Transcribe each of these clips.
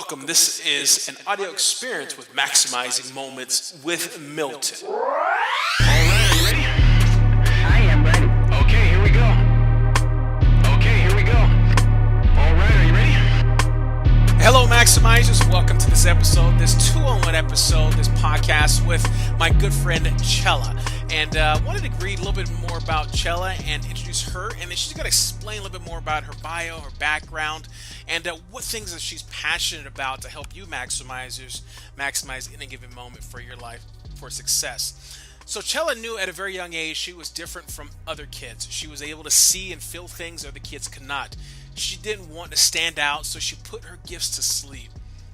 Welcome. This is an audio experience with Maximizing Moments with Milton. All right, are you ready? I am ready. Okay, here we go. All right, are you ready? Hello, Maximizers. Welcome to this episode, this 2-on-1 episode, this podcast with my good friend Chella. And I wanted to read a little bit more about Chella and introduce her. And then she's going to explain a little bit more about her bio, her background, and what things that she's passionate about to help you Maximizers maximize any given moment for your life for success. So Chella knew at a very young age she was different from other kids. She was able to see and feel things other kids could not. She didn't want to stand out, so she put her gifts to sleep.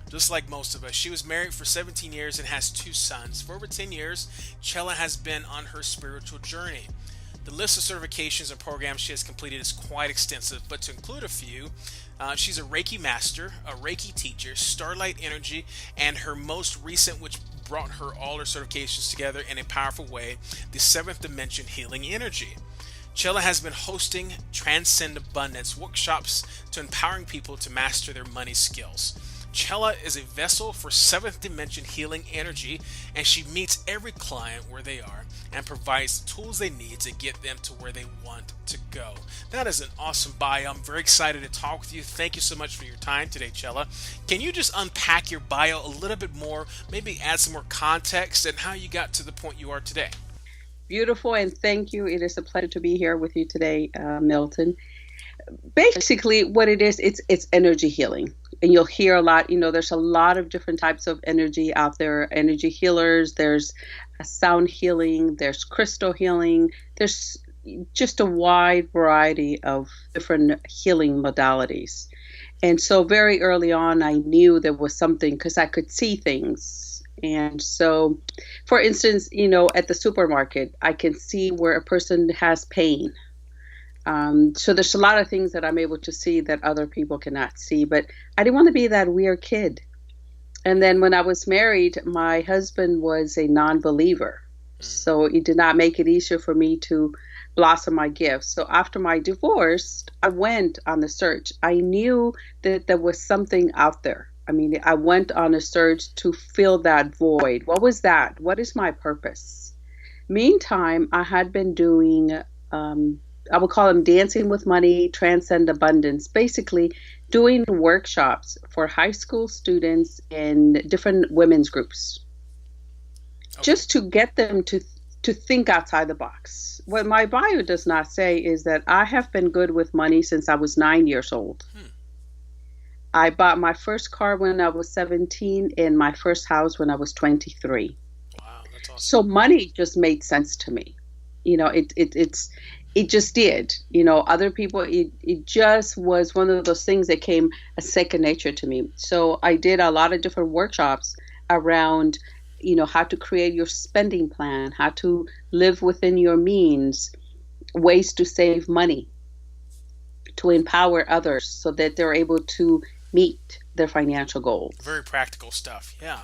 Just like most of us, she was married for 17 years and has 2 sons. For over 10 years, Chella has been on her spiritual journey. The list of certifications and programs she has completed is quite extensive, but to include a few, she's a Reiki Master, a Reiki Teacher, Starlight Energy, and her most recent, which brought her all her certifications together in a powerful way, the 7th Dimension Healing Energy. Chella has been hosting Transcend Abundance workshops to empowering people to master their money skills. Chella is a vessel for 7th Dimension Healing Energy, and she meets every client where they are and provides the tools they need to get them to where they want to go. That is an awesome bio. I'm very excited to talk with you. Thank you so much for your time today, Chella. Can you just unpack your bio a little bit more, maybe add some more context and how you got to the point you are today? Beautiful, and thank you. It is a pleasure to be here with you today, Milton. Basically, what it is, it's energy healing. And you'll hear a lot, there's a lot of different types of energy out there. Energy healers, there's sound healing, there's crystal healing, there's just a wide variety of different healing modalities. And so very early on, I knew there was something because I could see things. And so, for instance, at the supermarket, I can see where a person has pain. So there's a lot of things that I'm able to see that other people cannot see, but I didn't want to be that weird kid. And then when I was married, my husband was a non-believer. So it did not make it easier for me to blossom my gifts. So after my divorce, I went on the search. I knew that there was something out there. I went on a search to fill that void. What was that? What is my purpose? Meantime, I had been doing I would call them Dancing with Money, Transcend Abundance, basically doing workshops for high school students in different women's groups, just to get them to think outside the box. What my bio does not say is that I have been good with money since I was 9 years old. I bought my first car when I was 17 and my first house when I was 23. Wow, that's awesome. So money just made sense to me. It just did. Other people, it just was one of those things that came a second nature to me. So I did a lot of different workshops around, how to create your spending plan, how to live within your means, ways to save money, to empower others so that they're able to meet their financial goals. Very practical stuff. Yeah.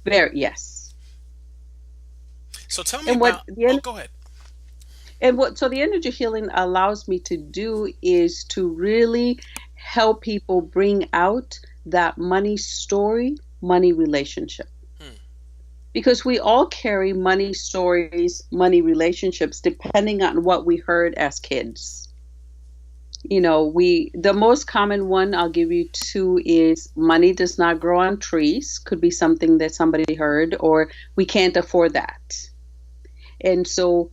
Yes. So tell me about, go ahead. And so the energy healing allows me to do is to really help people bring out that money story, money relationship. Because we all carry money stories, money relationships, depending on what we heard as kids. The most common one I'll give you 2 is money does not grow on trees. Could be something that somebody heard, or we can't afford that. And so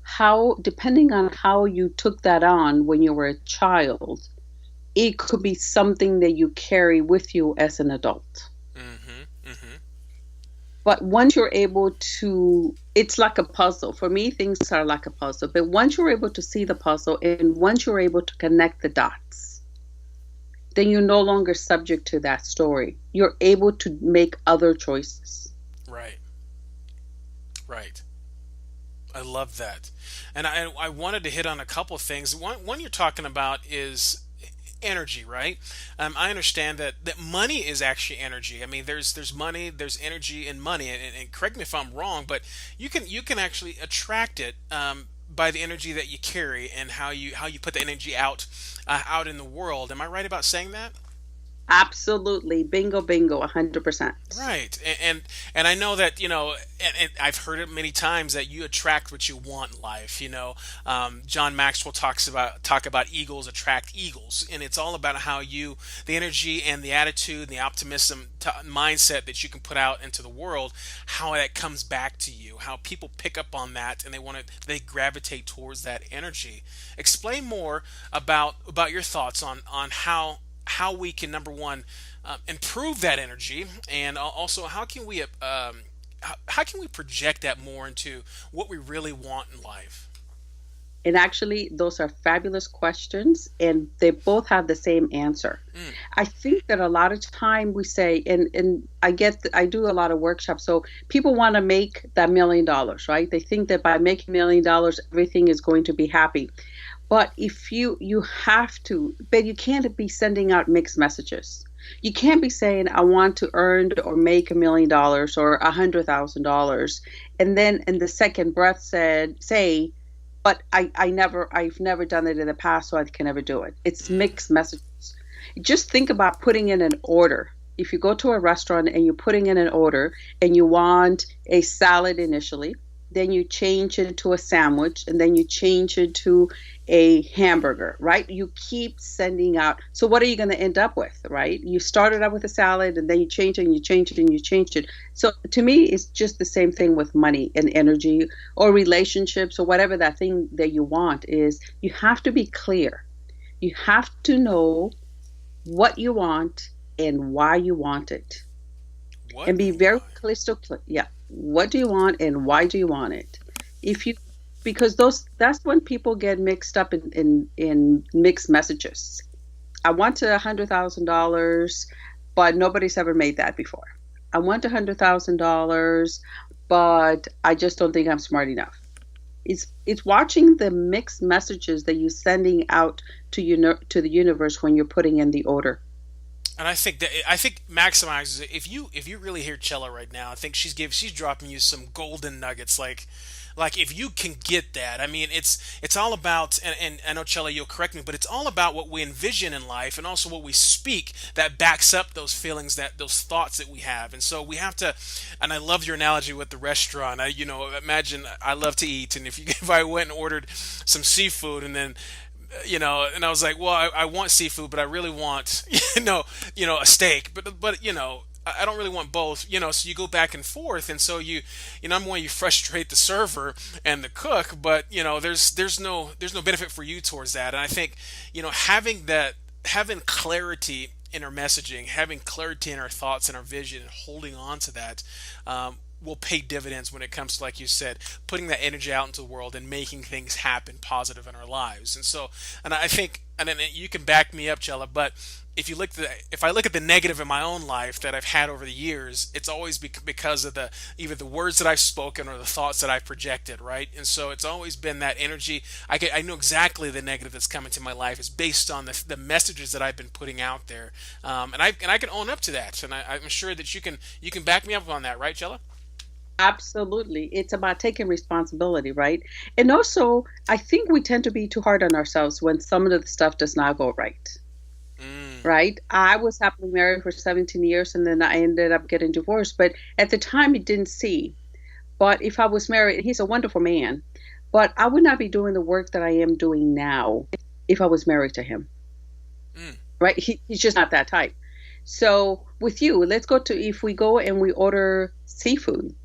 depending on how you took that on when you were a child, it could be something that you carry with you as an adult. But once you're able to, it's like a puzzle. For me, things are like a puzzle. But once you're able to see the puzzle and once you're able to connect the dots, then you're no longer subject to that story. You're able to make other choices. Right. I love that. And I wanted to hit on a couple of things. One you're talking about is energy, right? I understand that money is actually energy. There's money, there's energy in money, and correct me if I'm wrong, but you can actually attract it by the energy that you carry and how you put the energy out in the world. Am I right about saying that? Absolutely. Bingo, bingo, 100%. Right, and I know that and I've heard it many times that you attract what you want in life. John Maxwell talk about eagles attract eagles, and it's all about how the energy and the attitude and the optimism mindset that you can put out into the world, how that comes back to you, how people pick up on that, and they gravitate towards that energy. Explain more about your thoughts on how we can, number one, improve that energy, and also how can we project that more into what we really want in life? And actually, those are fabulous questions, and they both have the same answer. I think that a lot of time we say, and I do a lot of workshops, so people want to make that $1 million, right? They think that by making $1 million, everything is going to be happy. But if you have to, but you can't be sending out mixed messages. You can't be saying, I want to earn or make $1 million or $100,000. And then in the second breath say, but I've never done it in the past, so I can never do it. It's mixed messages. Just think about putting in an order. If you go to a restaurant and you're putting in an order and you want a salad initially, then you change it to a sandwich, and then you change it to a hamburger, right? You keep sending out. So what are you going to end up with, right? You started out with a salad, and then you change it, and you change it, and you change it. So to me, it's just the same thing with money and energy or relationships or whatever that thing that you want is. You have to be clear. You have to know what you want and why you want it. And be very crystal clear. Yeah. What do you want and why do you want it? Because that's when people get mixed up in mixed messages. I want $100,000, but nobody's ever made that before. I want $100,000, but I just don't think I'm smart enough. It's watching the mixed messages that you're sending out to the universe when you're putting in the order. And I think maximizes it. If you really hear Chella right now, I think she's dropping you some golden nuggets. Like if you can get that, I mean, it's all about. And I know, Chella, you'll correct me, but it's all about what we envision in life, and also what we speak that backs up those feelings, those thoughts that we have. And so we have to. And I love your analogy with the restaurant. Imagine I love to eat, and if I went and ordered some seafood, and then and I was like, well, I want seafood, but I really want, a steak, but I don't really want both, so you go back and forth. And so number one, you frustrate the server and the cook, but there's no benefit for you towards that. And I think, having clarity in our messaging, having clarity in our thoughts and our vision, and holding on to that, will pay dividends when it comes to, like you said, putting that energy out into the world and making things happen positive in our lives. And so, and I think, and then you can back me up, Chella, but if I look at the negative in my own life that I've had over the years, it's always because of either the words that I've spoken or the thoughts that I've projected, right? And so it's always been that energy. I know exactly the negative that's come into my life is based on the messages that I've been putting out there, and I can own up to that, and I'm sure that you can back me up on that, right, Chella? Absolutely. It's about taking responsibility, right? And also, I think we tend to be too hard on ourselves when some of the stuff does not go right. Right? I was happily married for 17 years, and then I ended up getting divorced. But at the time, it didn't see. But if I was married, he's a wonderful man. But I would not be doing the work that I am doing now if I was married to him. Right? He's just not that type. So with you, if we go and we order seafood,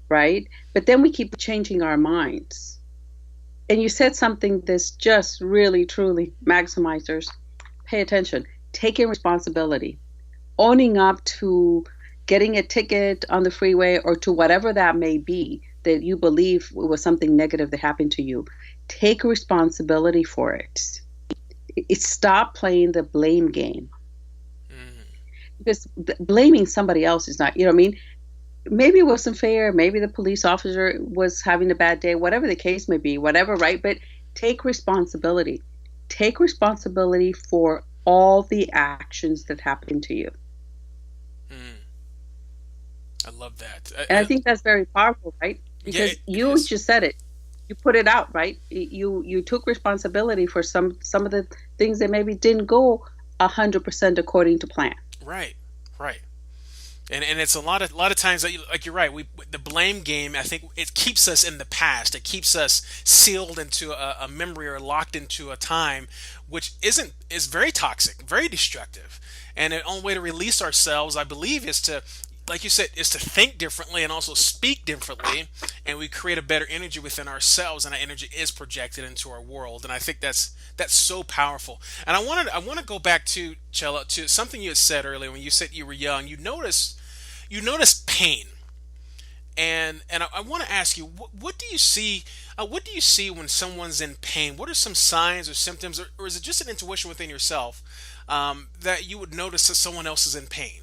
right? But then we keep changing our minds. And you said something that's just really, truly, maximizers, pay attention. Taking responsibility, owning up to getting a ticket on the freeway or to whatever that may be that you believe was something negative that happened to you. Take responsibility for it. Stop playing the blame game. Because blaming somebody else is not, maybe it wasn't fair. Maybe the police officer was having a bad day, whatever the case may be, whatever, right? But take responsibility. Take responsibility for all the actions that happen to you. I love that. And I think that's very powerful, right? Because you just said it. You put it out, right? You took responsibility for some of the things that maybe didn't go 100% according to plan. Right. Right. And it's a lot of times that like you're right. The blame game. I think it keeps us in the past. It keeps us sealed into a memory or locked into a time, which is very toxic, very destructive. And the only way to release ourselves, I believe, is to, like you said, is to think differently and also speak differently, and we create a better energy within ourselves, and that energy is projected into our world. And I think that's so powerful. And I want to go back to Chella, to something you had said earlier when you said you were young. You noticed pain, and I want to ask you, what do you see? What do you see when someone's in pain? What are some signs or symptoms, or is it just an intuition within yourself that you would notice that someone else is in pain?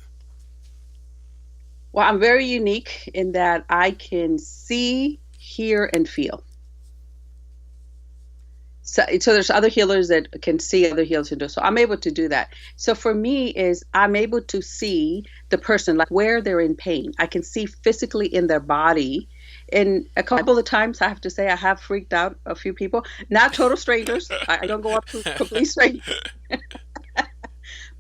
Well, I'm very unique in that I can see, hear, and feel. So there's other healers that can see, other healers can do. So I'm able to do that. So for me is I'm able to see the person, like where they're in pain. I can see physically in their body. And a couple of times I have to say I have freaked out a few people, not total strangers. I don't go up to complete strangers.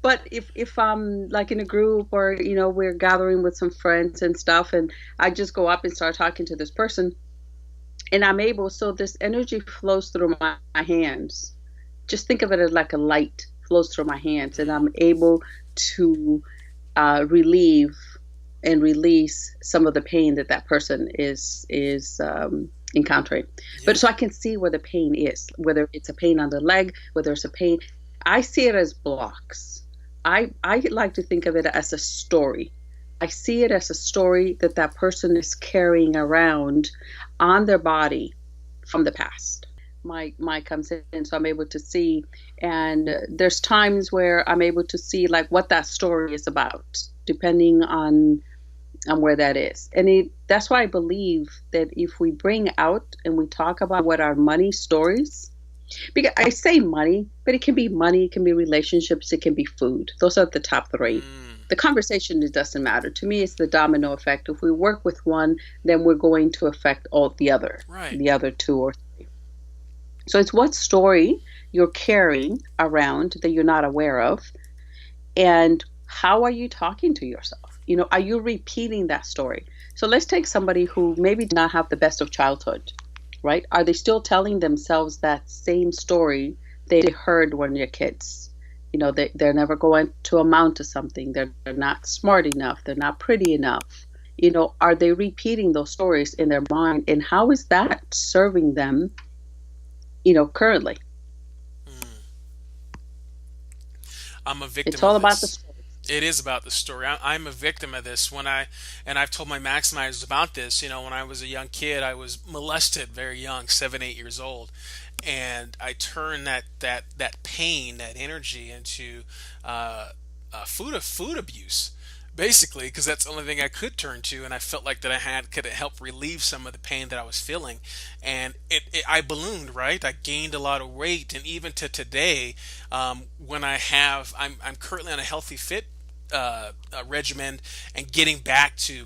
But if I'm like in a group or, we're gathering with some friends and stuff, and I just go up and start talking to this person, and I'm able, so this energy flows through my hands. Just think of it as like a light flows through my hands, and I'm able to relieve and release some of the pain that person is encountering. Yeah. But so I can see where the pain is, whether it's a pain on the leg, whether it's a pain. I see it as blocks. I like to think of it as a story. I see it as a story that person is carrying around on their body from the past. My comes in, so I'm able to see, and there's times where I'm able to see like what that story is about, depending on where that is. And that's why I believe that if we bring out and we talk about what our money stories, because I say money, but it can be money, it can be relationships, it can be food. Those are the top three. The conversation, it doesn't matter. To me, it's the domino effect. If we work with one, then we're going to affect all the other, Right. the other two or three. So it's what story you're carrying around that you're not aware of, and how are you talking to yourself? Are you repeating that story? So let's take somebody who maybe did not have the best of childhood, right? Are they still telling themselves that same story they heard when they're kids? They're never going to amount to something. They're not smart enough. They're not pretty enough. Are they repeating those stories in their mind? And how is that serving them, currently? I'm a victim. It's all of about the this. story. It is about the story. I'm a victim of this. And I've told my maximizers about this. When I was a young kid, I was molested very young, 7, 8 years old, and I turned that pain, that energy into food abuse, basically, because that's the only thing I could turn to, and I felt like that could help relieve some of the pain that I was feeling, and I ballooned, right? I gained a lot of weight, and even to today, when I'm currently on a healthy fit regimen and getting back to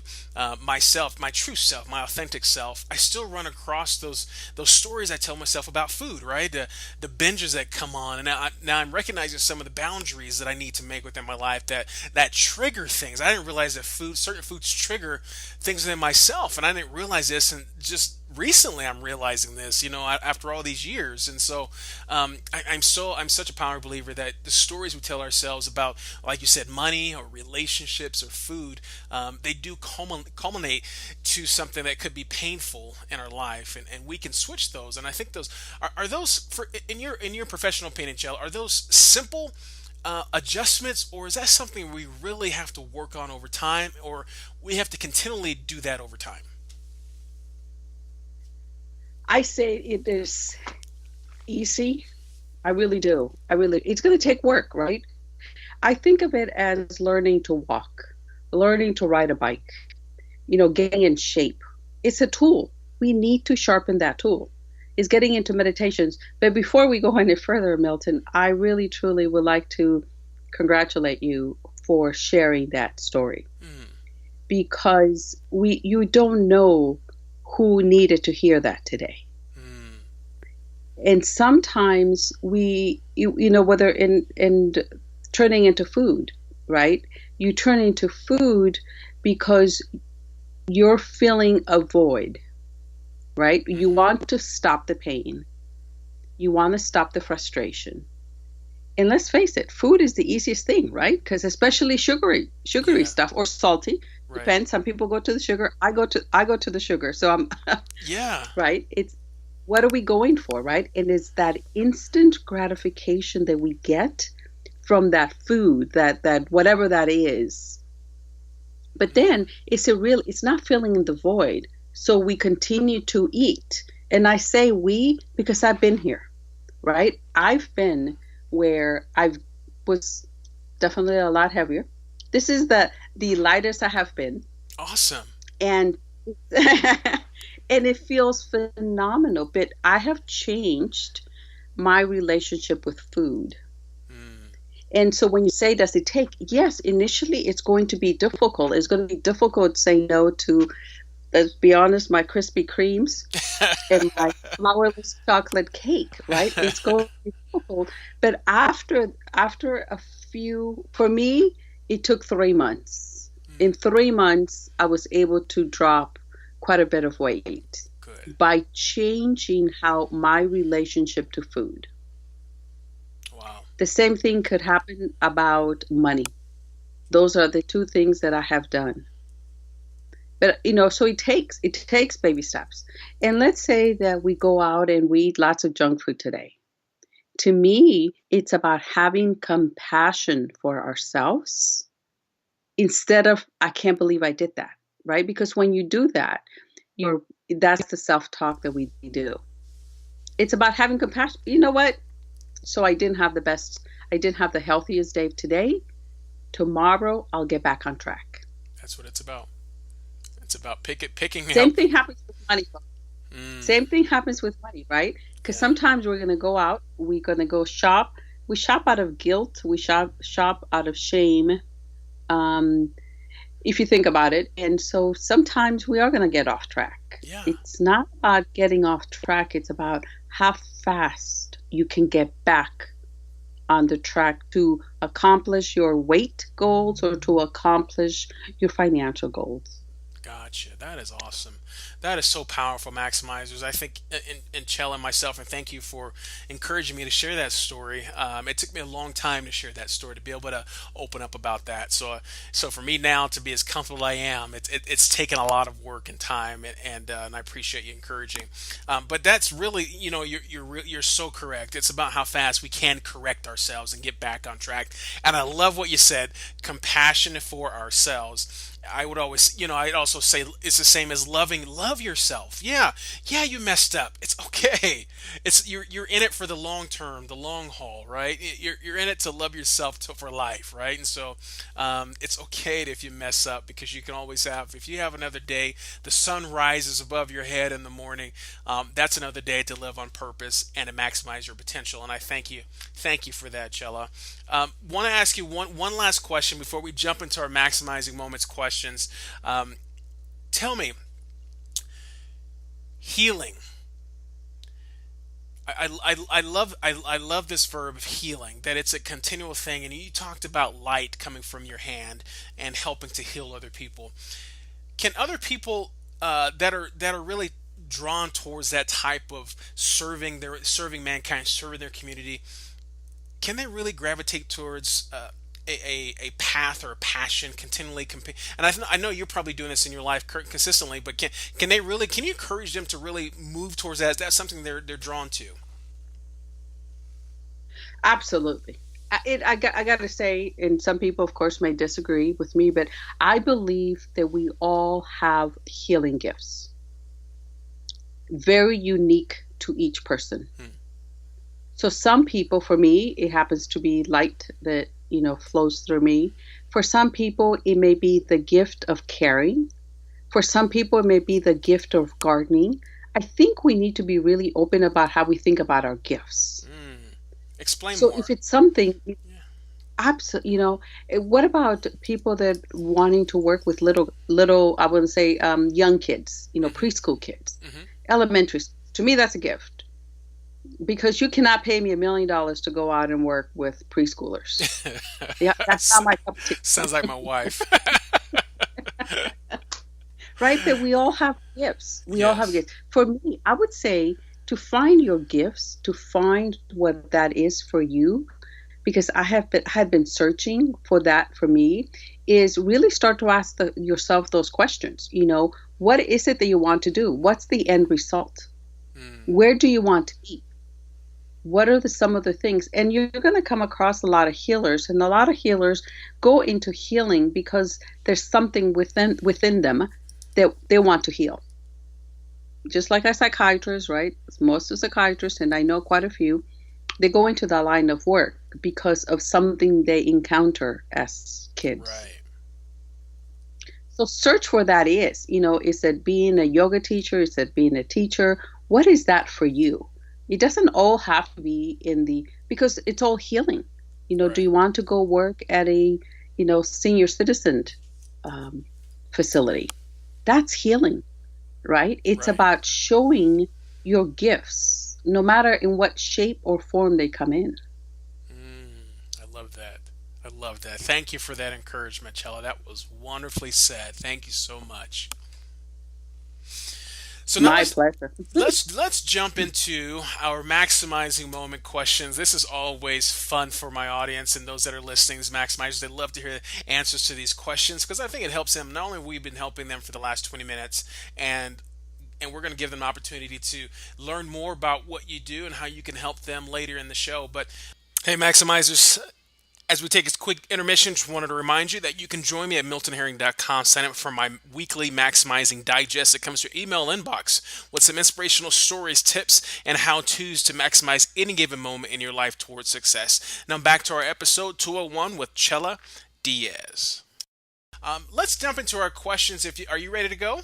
myself, my true self, my authentic self, I still run across those stories I tell myself about food, right? The binges that come on, and now I'm recognizing some of the boundaries that I need to make within my life that trigger things. I didn't realize that certain foods trigger things within myself, and I didn't realize this, and just recently I'm realizing this, after all these years. And so I'm such a power believer that the stories we tell ourselves about, like you said, money or relationships or food, they do culminate to something that could be painful in our life, and we can switch those. And I think those are those, for in your professional opinion, Chell, are those simple adjustments, or is that something we really have to work on over time, or we have to continually do that over time? I say it is easy. I really do. It's going to take work, right? I think of it as learning to walk, learning to ride a bike, getting in shape. It's a tool. We need to sharpen that tool. It's getting into meditations. But before we go any further, Milton, I really, truly would like to congratulate you for sharing that story. Because you don't know who needed to hear that today. And sometimes whether in turning into food, right? you turn into food because you're feeling a void, right? You want to stop the pain. You want to stop the frustration. And let's face it, food is the easiest thing, right? Because especially sugary stuff or salty. Right. Depends. Some people go to the sugar. I go to the sugar. So I'm Yeah. right. It's what are we going for, right? And it's that instant gratification that we get from that food, that whatever that is. But then it's not filling in the void. So we continue to eat. And I say we because I've been here, right? I've been where I was definitely a lot heavier. This is the lightest I have been. Awesome. And and it feels phenomenal. But I have changed my relationship with food. And so when you say, does it take? Yes, initially it's going to be difficult. It's going to be difficult saying no to, let's be honest, my Krispy Kremes and my flourless chocolate cake, right? It's going to be difficult. But after a few, for me, it took 3 months. In 3 months, I was able to drop quite a bit of weight. Good. By changing how my relationship to food. Wow. The same thing could happen about money. Those are the two things that I have done. But, so it takes baby steps. And let's say that we go out and we eat lots of junk food today. To me, it's about having compassion for ourselves instead of, I can't believe I did that, right? Because when you do that, that's the self-talk that we do. It's about having compassion. You know what? So I didn't have the healthiest day today. Tomorrow, I'll get back on track. That's what it's about. It's about picking. Same thing happens with money. Same thing happens with money, right? Because sometimes we're going to go out. We're going to go shop. We shop out of guilt. We shop out of shame. If you think about it. And so sometimes we are going to get off track. Yeah. It's not about getting off track. It's about how fast you can get back on the track to accomplish your weight goals or to accomplish your financial goals. Gotcha. That is awesome. That is so powerful, Maximizers. I think, and Chella and myself, and thank you for encouraging me to share that story. It took me a long time to share that story, to be able to open up about that. So for me now to be as comfortable as I am, it's taken a lot of work and time, and I appreciate you encouraging. But that's really, you're so correct. It's about how fast we can correct ourselves and get back on track. And I love what you said, compassion for ourselves. I would always, I'd also say it's the same as love yourself. Yeah, you messed up. It's okay. It's you're in it for the long term, the long haul, right? You're in it to love yourself for life, right? And so it's okay if you mess up, because you can always if you have another day, the sun rises above your head in the morning. That's another day to live on purpose and to maximize your potential. And I thank you for that, Chella. Want to ask you one last question before we jump into our maximizing moments questions. Tell me, healing. I love this verb of healing, that it's a continual thing, and you talked about light coming from your hand and helping to heal other people. Can other people that are really drawn towards that type of serving mankind, serving their community, can they really gravitate towards a path or a passion continually and I know you're probably doing this in your life consistently, but can you encourage them to really move towards that? Is that something they're drawn to? Absolutely. I got to say, and some people of course may disagree with me, but I believe that we all have healing gifts, very unique to each person. So some people, for me, it happens to be light that flows through me. For some people, it may be the gift of caring. For some people, it may be the gift of gardening. I think we need to be really open about how we think about our gifts. Explain more. So if it's something, absolutely, what about people that wanting to work with little, I wouldn't say young kids, preschool kids, elementary. To me, that's a gift. because you cannot pay me $1 million to go out and work with preschoolers. Yeah, that's not my cup of tea. Sounds like my wife. Right? But we all have gifts. We all have Yes. gifts. For me, I would say to find your gifts, to find what that is for you, because had been searching for that for me, is really start to ask yourself those questions. What is it that you want to do? What's the end result? Mm, Where do you want to be? What are some of the things? And you're going to come across a lot of healers, and a lot of healers go into healing because there's something within them that they want to heal. Just like a psychiatrist, right? Most of psychiatrists, and I know quite a few, they go into the line of work because of something they encounter as kids. right. So search for that is it being a yoga teacher? Is it being a teacher? What is that for you? It doesn't all have to be because it's all healing. Do Right. you want to go work at a, senior citizen um, facility? That's healing, right? It's Right. about showing your gifts, no matter in what shape or form they come in. I love that. I love that. Thank you for that encouragement, Chella. That was wonderfully said. Thank you so much. So now My pleasure. let's jump into our maximizing moment questions. This is always fun for my audience and those that are listening as maximizers. They love to hear the answers to these questions because I think it helps them. Not only we've been helping them for the last 20 minutes, and we're going to give them an opportunity to learn more about what you do and how you can help them later in the show. But hey, maximizers, as we take this quick intermission, just wanted to remind you that you can join me at miltonherring.com. Sign up for my weekly Maximizing Digest. It comes to your email inbox with some inspirational stories, tips, and how-tos to maximize any given moment in your life towards success. Now back to our episode 201 with Chella Diaz. Let's jump into our questions. Are you ready to go?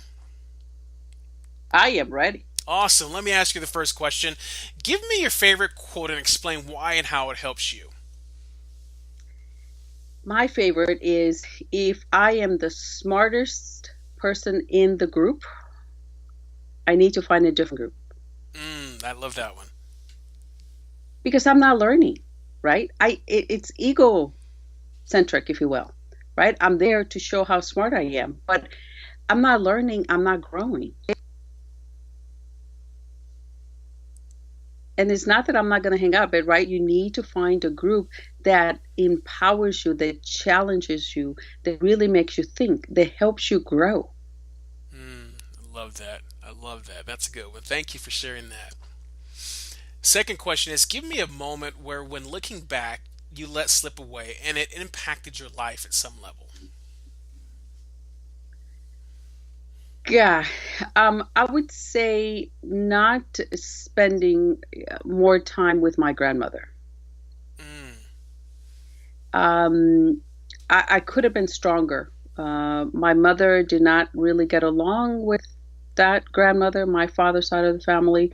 I am ready. Awesome. Let me ask you the first question. Give me your favorite quote and explain why and how it helps you. My favorite is, if I am the smartest person in the group, I need to find a different group I love that one. because I'm not learning, right? It's ego centric, if you will, right? I'm there to show how smart I am, but I'm not learning, I'm not growing. And it's not that I'm not going to hang out, but right, you need to find a group that empowers you, that challenges you, that really makes you think, that helps you grow. I love that. I love that. That's a good one. Thank you for sharing that. Second question is, give me a moment where, when looking back, you let slip away and it impacted your life at some level. Yeah, I would say not spending more time with my grandmother. Mm, Um, I could have been stronger. My mother did not really get along with that grandmother, my father's side of the family.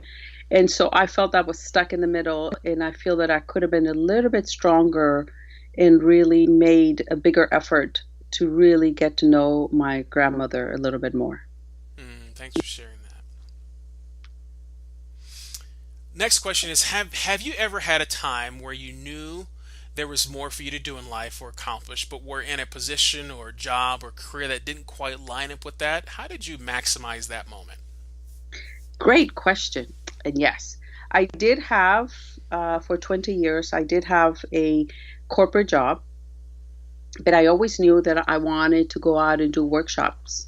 And so I felt I was stuck in the middle, and I feel that I could have been a little bit stronger and really made a bigger effort to really get to know my grandmother a little bit more. thanks for sharing that. Next question is, have you ever had a time where you knew there was more for you to do in life or accomplish, but were in a position or job or career that didn't quite line up with that? How did you maximize that moment? Great question. And yes, I did have, for 20 years, I did have a corporate job, but I always knew that I wanted to go out and do workshops.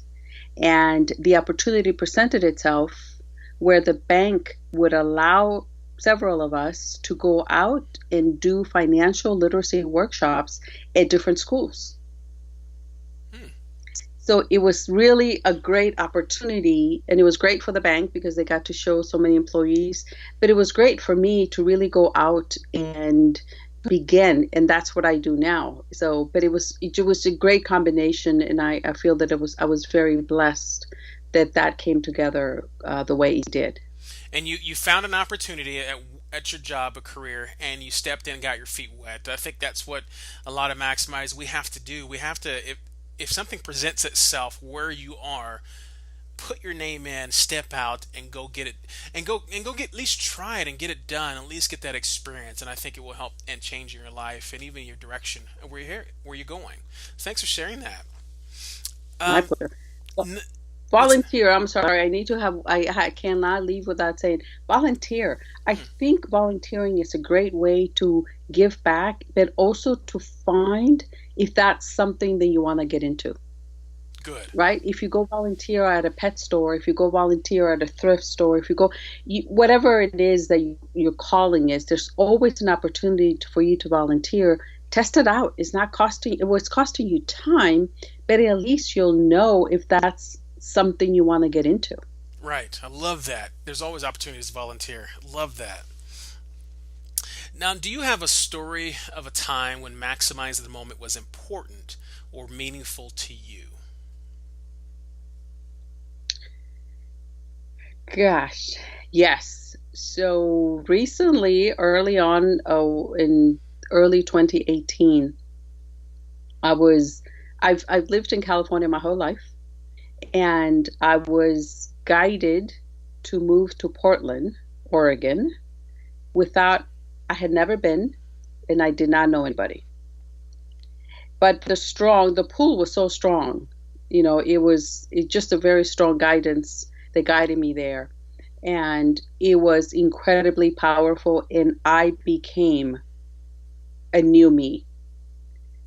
And the opportunity presented itself where the bank would allow several of us to go out and do financial literacy workshops at different schools. Hmm. So it was really a great opportunity, and it was great for the bank because they got to show so many employees, but it was great for me to really go out and begin, and that's what I do now. So, but it was a great combination, and I feel that I was very blessed that came together the way it did. And you found an opportunity at your job, a career, and you stepped in and got your feet wet. I think that's what a lot of maximize we have to do. We have to, if something presents itself where you are, put your name in, step out, and go get it, and go get at least try it and get it done. At least get that experience, and I think it will help and change your life and even your direction and where you're going. Thanks for sharing that. My Um, pleasure. Well, n- what's volunteer. I'm sorry. I need to have. I cannot leave without saying volunteer. I think volunteering is a great way to give back, but also to find if that's something that you want to get into. good? Right? If you go volunteer at a pet store, if you go volunteer at a thrift store, if you go, whatever it is that your calling is, there's always an opportunity for you to volunteer. Test it out. It's not costing. It was costing you time, but at least you'll know if that's something you want to get into. Right. I love that. There's always opportunities to volunteer. Love that. Now, do you have a story of a time when maximizing the moment was important or meaningful to you? Gosh, yes. So recently, early on, in early 2018, I've lived in California my whole life, and I was guided to move to Portland, Oregon, without, I had never been, and I did not know anybody. But the pull was so strong, it just a very strong guidance that guided me there. And it was incredibly powerful, and I became a new me.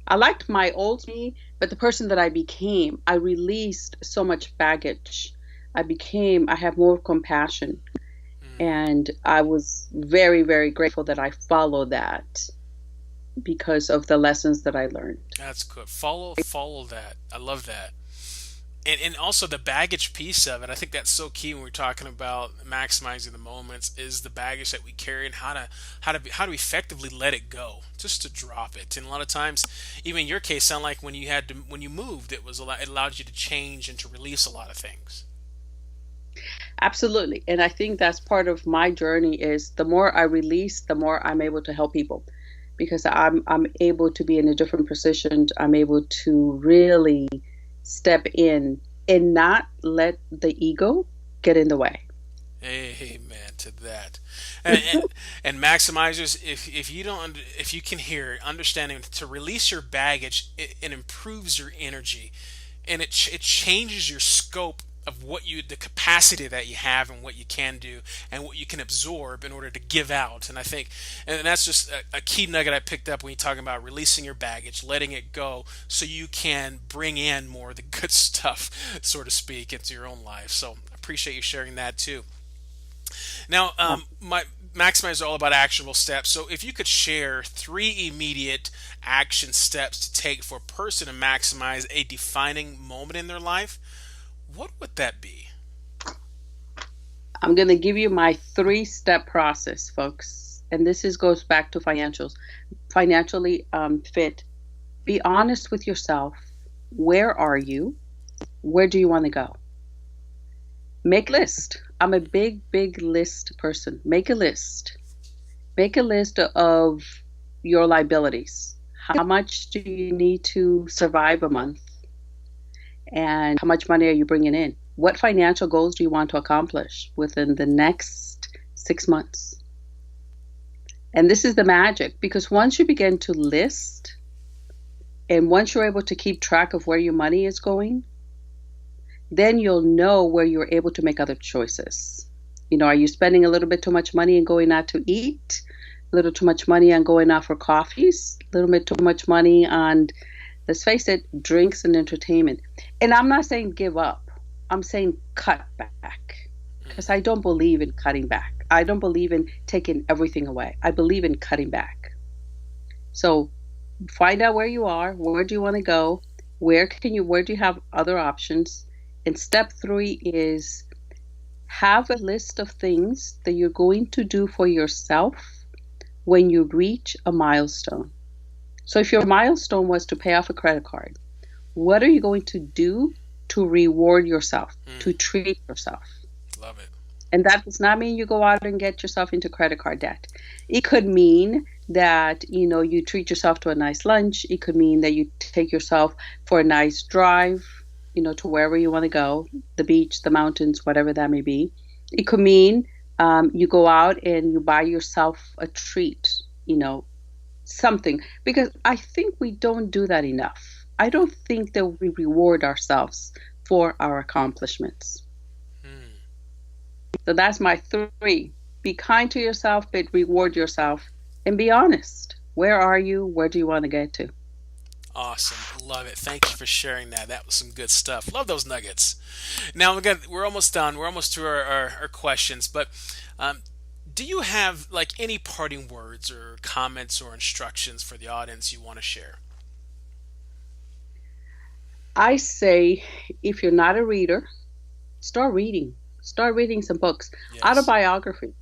I liked my old me, but the person that I became, I released so much baggage. I have more compassion. And I was very, very grateful that I followed that because of the lessons that I learned. That's good. Follow that. I love that. And also the baggage piece of it. I think that's so key when we're talking about maximizing the moments is the baggage that we carry and how to effectively let it go, just to drop it. And a lot of times, even in your case, sound like when you moved, it allowed you to change and to release a lot of things. Absolutely. And I think that's part of my journey is the more I release, the more I'm able to help people because I'm able to be in a different position. I'm able to really step in and not let the ego get in the way. Amen to that. And maximizers, if you can hear it, understanding to release your baggage, it improves your energy, and it changes your scope of the capacity that you have and what you can do and what you can absorb in order to give out. And I think, and that's just a key nugget I picked up when you're talking about releasing your baggage, letting it go so you can bring in more of the good stuff, so to speak, into your own life. So I appreciate you sharing that too. Now, my Maximize is all about actionable steps. So if you could share 3 immediate action steps to take for a person to maximize a defining moment in their life, what would that be? I'm going to give you my 3-step process, folks. And goes back to financials. Financially fit. Be honest with yourself. Where are you? Where do you want to go? Make a list. I'm a big, big list person. Make a list. Make a list of your liabilities. How much do you need to survive a month? And how much money are you bringing in? What financial goals do you want to accomplish within the next 6 months? And this is the magic, because once you begin to list and once you're able to keep track of where your money is going, then you'll know where you're able to make other choices. Are you spending a little bit too much money and going out to eat? A little too much money on going out for coffees? A little bit too much money on, let's face it, drinks and entertainment. And I'm not saying give up. I'm saying cut back. Because I don't believe in cutting back. I don't believe in taking everything away. I believe in cutting back. So find out where you are. Where do you want to go? Where do you have other options? And step 3 is have a list of things that you're going to do for yourself when you reach a milestone. So if your milestone was to pay off a credit card, what are you going to do to reward yourself, to treat yourself? Love it. And that does not mean you go out and get yourself into credit card debt. It could mean that, you treat yourself to a nice lunch. It could mean that you take yourself for a nice drive. to wherever you want to go, the beach, the mountains, whatever that may be. It could mean you go out and you buy yourself a treat, something. Because I think we don't do that enough. I don't think that we reward ourselves for our accomplishments. So that's my 3. Be kind to yourself, but reward yourself, and be honest. Where are you? Where do you want to get to? Awesome. Love it. Thank you for sharing that. That was some good stuff. Love those nuggets. Now, we're almost done. We're almost through our questions. But do you have like any parting words or comments or instructions for the audience you want to share? I say, if you're not a reader, start reading. Start reading some books. Yes. Autobiography.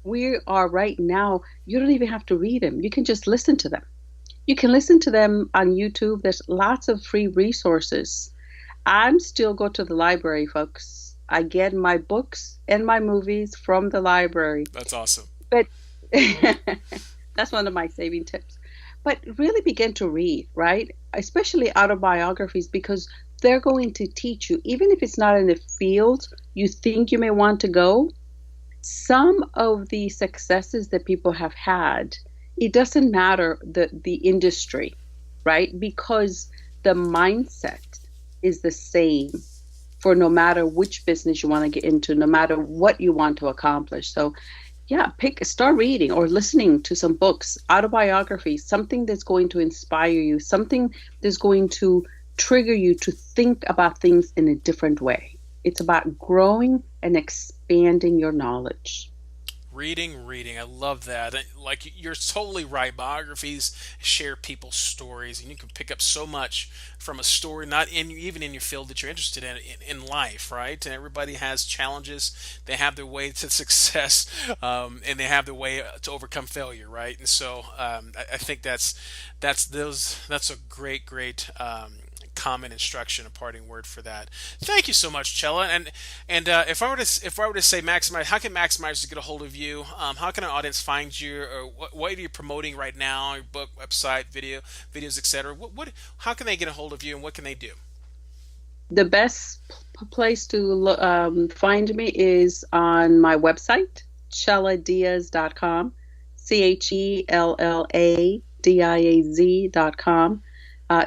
We are right now, you don't even have to read them. You can just listen to them. You can listen to them on YouTube. There's lots of free resources. I'm still go to the library, folks. I get my books and my movies from the library. That's awesome. But that's one of my saving tips. But really begin to read, right? Especially autobiographies, because they're going to teach you, even if it's not in the field you think you may want to go, some of the successes that people have had, it doesn't matter the industry, right? Because the mindset is the same for no matter which business you want to get into, no matter what you want to accomplish. So yeah, start reading or listening to some books, autobiographies, something that's going to inspire you, something that's going to trigger you to think about things in a different way. It's about growing and expanding your knowledge. Reading. I love that. Like, you're totally right. Biographies share people's stories, and you can pick up so much from a story, not even in your field that you're interested in life, right? And everybody has challenges. They have their way to success, and they have their way to overcome failure, right? And so I think that's a great common instruction, a parting word for that. Thank you so much, Chella. And if I were to say maximize, how can maximizers get a hold of you? How can an audience find you? Or what are you promoting right now? Your book, website, videos, etc. How can they get a hold of you, and what can they do? The best place to find me is on my website, ChellaDiaz.com, ChellaDiaz.com.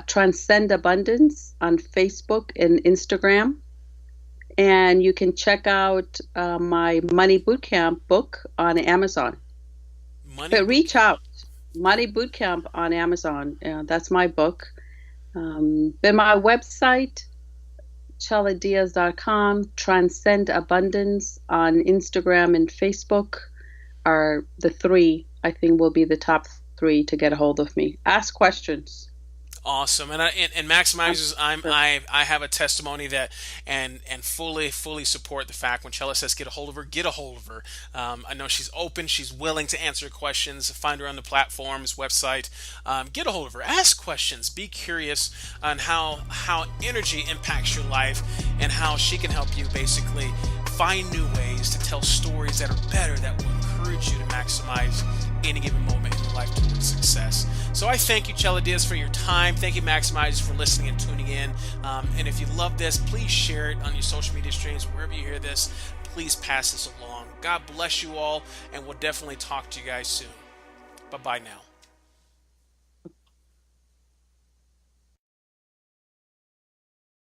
Transcend Abundance on Facebook and Instagram. And you can check out my Money Bootcamp book on Amazon. But reach out. Money Bootcamp on Amazon. That's my book. But my website, ChellaDiaz.com, Transcend Abundance on Instagram and Facebook are the 3, I think, will be the top 3 to get a hold of me. Ask questions. Awesome. And maximizers, I have a testimony that and fully support the fact when Chella says get a hold of her. I know she's open, she's willing to answer questions. Find her on the platforms, website. Get a hold of her. Ask questions. Be curious on how energy impacts your life and how she can help you basically find new ways to tell stories that are better, that will encourage you to maximize any given moment in your life towards success. So I thank you, Chella Diaz, for your time. Thank you, Maximizers, for listening and tuning in. And if you love this, please share it on your social media streams, wherever you hear this. Please pass this along. God bless you all, and we'll definitely talk to you guys soon. Bye-bye now.